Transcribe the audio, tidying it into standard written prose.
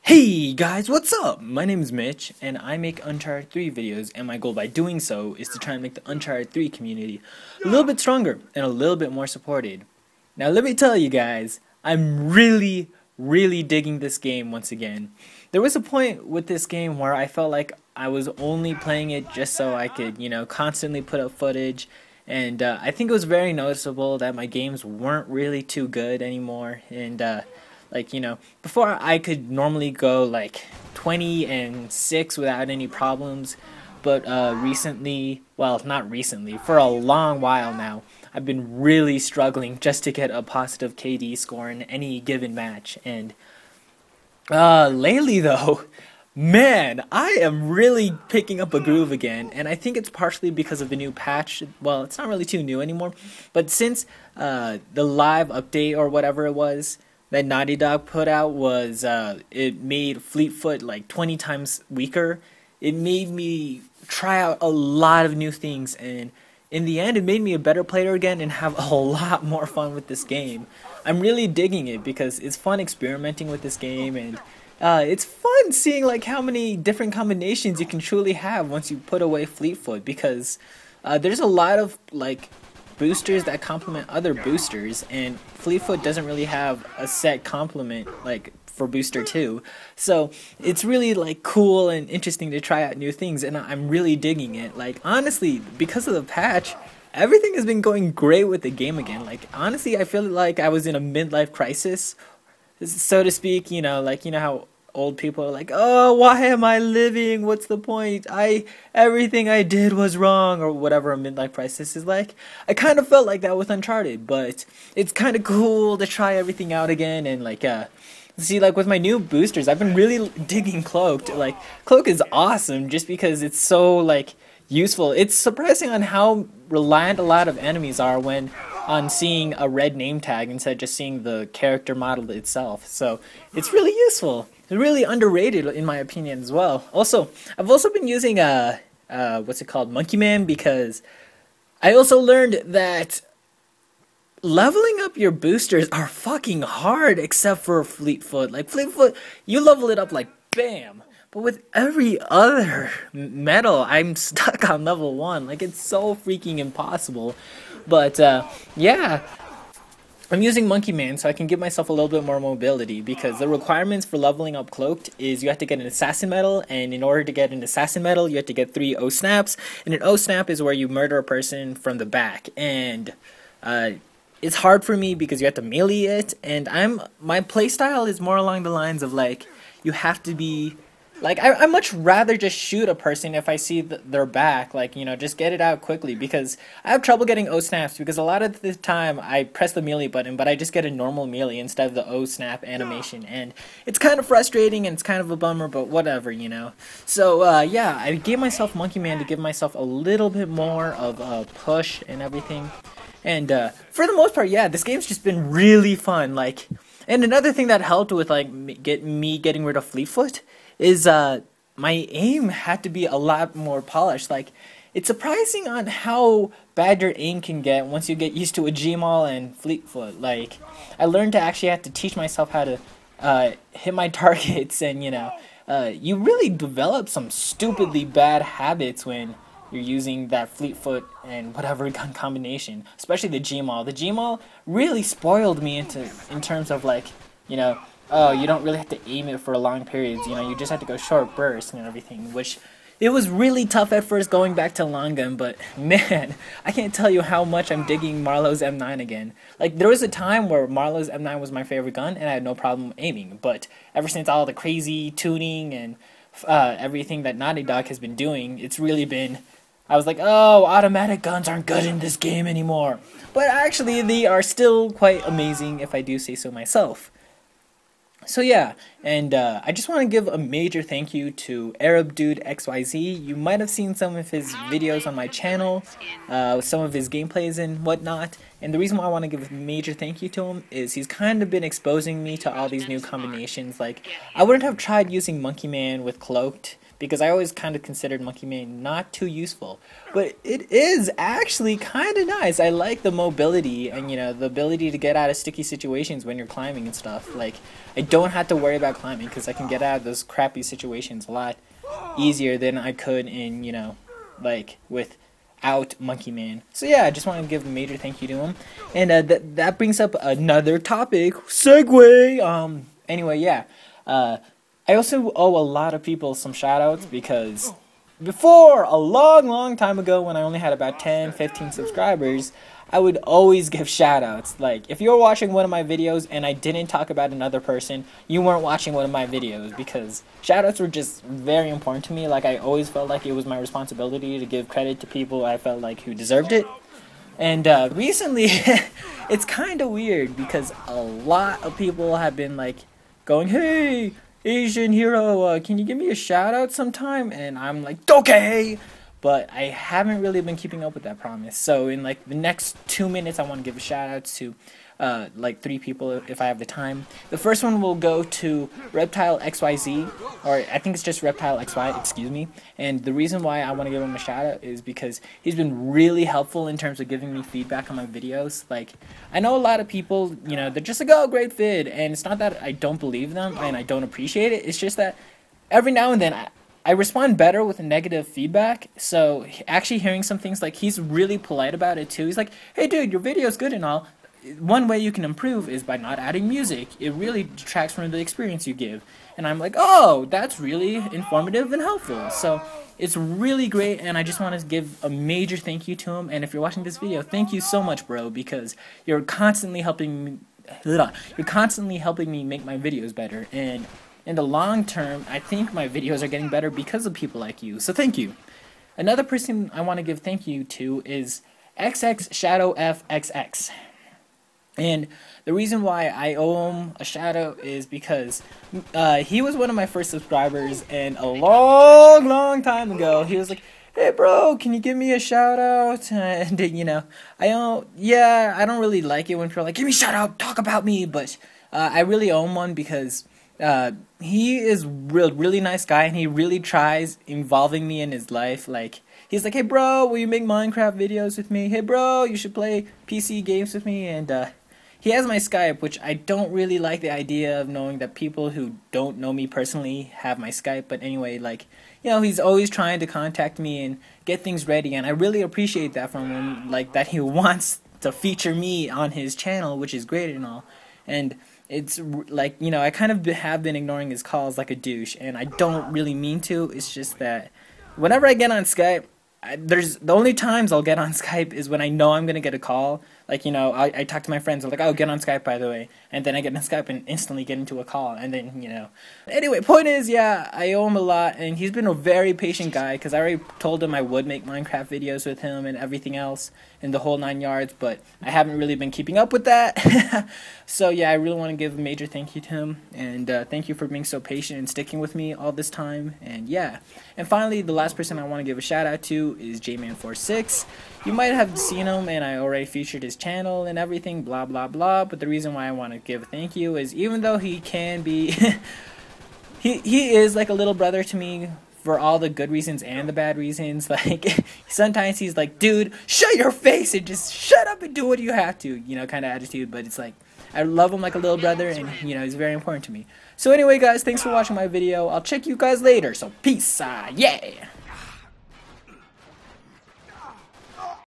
Hey guys, what's up? My name is Mitch, and I make Uncharted 3 videos, and my goal by doing so is to try and make the Uncharted 3 community a little bit stronger and a little bit more supported. Now let me tell you guys, I'm really digging this game once again. There was a point with this game where I felt like I was only playing it just so I could, constantly put up footage, and I think it was very noticeable that my games weren't really too good anymore, and before I could normally go like 20-6 without any problems, but recently, well, not recently, for a long while now, I've been really struggling just to get a positive KD score in any given match. And lately though, man, I am really picking up a groove again, and I think it's partially because of the new patch. Well, it's not really too new anymore, but since the live update or whatever it was that Naughty Dog put out was, it made Fleetfoot like 20 times weaker. It made me try out a lot of new things, and in the end it made me a better player again and have a lot more fun with this game. I'm really digging it because it's fun experimenting with this game, and it's fun seeing like how many different combinations you can truly have once you put away Fleetfoot, because there's a lot of like boosters that complement other boosters, and Fleetfoot doesn't really have a set complement like for booster 2, so it's really like cool and interesting to try out new things, and I'm really digging it. Like honestly, because of the patch, everything has been going great with the game again. Like honestly, I feel like I was in a midlife crisis, so to speak. You know how old people are like, oh, why am I living? What's the point? Everything I did was wrong, or whatever a midlife crisis is like. I kind of felt like that with Uncharted, but it's kind of cool to try everything out again, and like, see, like with my new boosters, I've been really digging Cloaked. Like, Cloak is awesome just because it's so like useful. It's surprising on how reliant a lot of enemies are on seeing a red name tag instead of just seeing the character model itself. So it's really useful. It's really underrated in my opinion as well. Also, I've also been using what's it called, Monkey Man, because I also learned that leveling up your boosters are fucking hard except for Fleetfoot. Like Fleetfoot, you level it up like bam. But with every other medal, I'm stuck on level 1. Like, it's so freaking impossible. But, yeah, I'm using Monkey Man so I can give myself a little bit more mobility, because the requirements for leveling up Cloaked is you have to get an Assassin Medal, and in order to get an Assassin Medal, you have to get 3 O-Snaps, and an O-Snap is where you murder a person from the back, and it's hard for me because you have to melee it, and my playstyle is more along the lines of, like, you have to be... Like, I much rather just shoot a person if I see their back, like, just get it out quickly, because I have trouble getting O-Snaps, because a lot of the time I press the melee button, but I just get a normal melee instead of the O-Snap animation, and it's kind of frustrating, and it's kind of a bummer, but whatever, So, yeah, I gave myself Monkey Man to give myself a little bit more of a push and everything, and, for the most part, yeah, this game's just been really fun, like, and another thing that helped with, like, me getting rid of Fleetfoot is my aim had to be a lot more polished. Like, it's surprising on how bad your aim can get once you get used to a Gmaul and Fleetfoot. Like, I learned to actually have to teach myself how to hit my targets, and you really develop some stupidly bad habits when you're using that Fleetfoot and whatever gun combination, especially the Gmaul. The Gmaul really spoiled me in terms of, like, oh, you don't really have to aim it for long periods, you just have to go short bursts and everything, which it was really tough at first going back to long gun, but man, I can't tell you how much I'm digging Marlowe's M9 again. Like, there was a time where Marlowe's M9 was my favorite gun, and I had no problem aiming, but ever since all the crazy tuning and everything that Naughty Dog has been doing, it's really been... I was like, oh, automatic guns aren't good in this game anymore. But actually, they are still quite amazing, if I do say so myself. So yeah, and I just want to give a major thank you to Arab Dude XYZ. You might have seen some of his videos on my channel, some of his gameplays and whatnot, and the reason why I want to give a major thank you to him is he's kind of been exposing me to all these new combinations. Like, I wouldn't have tried using Monkey Man with Cloaked because I always kind of considered Monkey Man not too useful, but it is actually kind of nice. I like the mobility and, you know, the ability to get out of sticky situations when you're climbing and stuff. Like, I don't have to worry about climbing because I can get out of those crappy situations a lot easier than I could in, you know, like without Monkey Man. So yeah, I just want to give a major thank you to him. And that brings up another topic. Segue. Anyway, yeah. I also owe a lot of people some shoutouts because before, a long time ago, when I only had about 10, 15 subscribers, I would always give shoutouts. Like, if you were watching one of my videos and I didn't talk about another person, you weren't watching one of my videos, because shoutouts were just very important to me. Like, I always felt like it was my responsibility to give credit to people I felt like who deserved it. And recently, it's kind of weird because a lot of people have been like going, "Hey, Asian hero, can you give me a shout out sometime?" And I'm like, okay, but I haven't really been keeping up with that promise. So in like the next 2 minutes, I want to give a shout out to like 3 people if I have the time. The first one will go to Reptile XYZ, or I think it's just Reptile XY, excuse me. And the reason why I want to give him a shout out is because he's been really helpful in terms of giving me feedback on my videos. Like, I know a lot of people, you know, they're just like, "Oh, great vid," and it's not that I don't believe them and I don't appreciate it. It's just that every now and then I respond better with negative feedback. So actually hearing some things, like, he's really polite about it too. He's like, "Hey dude, your video's good and all. One way you can improve is by not adding music. It really detracts from the experience you give." And I'm like, oh, that's really informative and helpful. So it's really great, and I just want to give a major thank you to him. And if you're watching this video, thank you so much, bro, because you're constantly helping me. You're constantly helping me make my videos better. And in the long term, I think my videos are getting better because of people like you. So thank you. Another person I want to give thank you to is XXSHADOWFXX. And the reason why I owe him a shout out is because he was one of my first subscribers, and a long time ago he was like, "Hey bro, can you give me a shout out?" And you know, I don't really like it when people are like, "Give me a shout out, talk about me," but I really owe him one because he is really nice guy, and he really tries involving me in his life. Like, he's like, "Hey bro, will you make Minecraft videos with me? Hey bro, you should play PC games with me." And he has my Skype, which I don't really like the idea of knowing that people who don't know me personally have my Skype. But anyway, like, you know, he's always trying to contact me and get things ready, and I really appreciate that from him, like, that he wants to feature me on his channel, which is great and all. And it's like, you know, I kind of have been ignoring his calls like a douche, and I don't really mean to. It's just that whenever I get on Skype, the only times I'll get on Skype is when I know I'm gonna get a call. Like, you know, I talk to my friends, I'm like, "Oh, get on Skype, by the way," and then I get on Skype and instantly get into a call, and then, you know. Anyway, point is, yeah, I owe him a lot, and he's been a very patient guy, because I already told him I would make Minecraft videos with him and everything else in the whole 9 yards, but I haven't really been keeping up with that. So yeah, I really want to give a major thank you to him, and thank you for being so patient and sticking with me all this time, and yeah. And finally, the last person I want to give a shout out to is JMan46. You might have seen him, and I already featured his channel and everything, blah blah blah, but the reason why I want to give a thank you is, even though he can be he is like a little brother to me for all the good reasons and the bad reasons. Like, sometimes he's like, "Dude, shut your face and just shut up and do what you have to," you know, kind of attitude. But it's like, I love him like a little brother, and, you know, he's very important to me. So anyway, guys, thanks for watching my video. I'll check you guys later, so peace, yeah.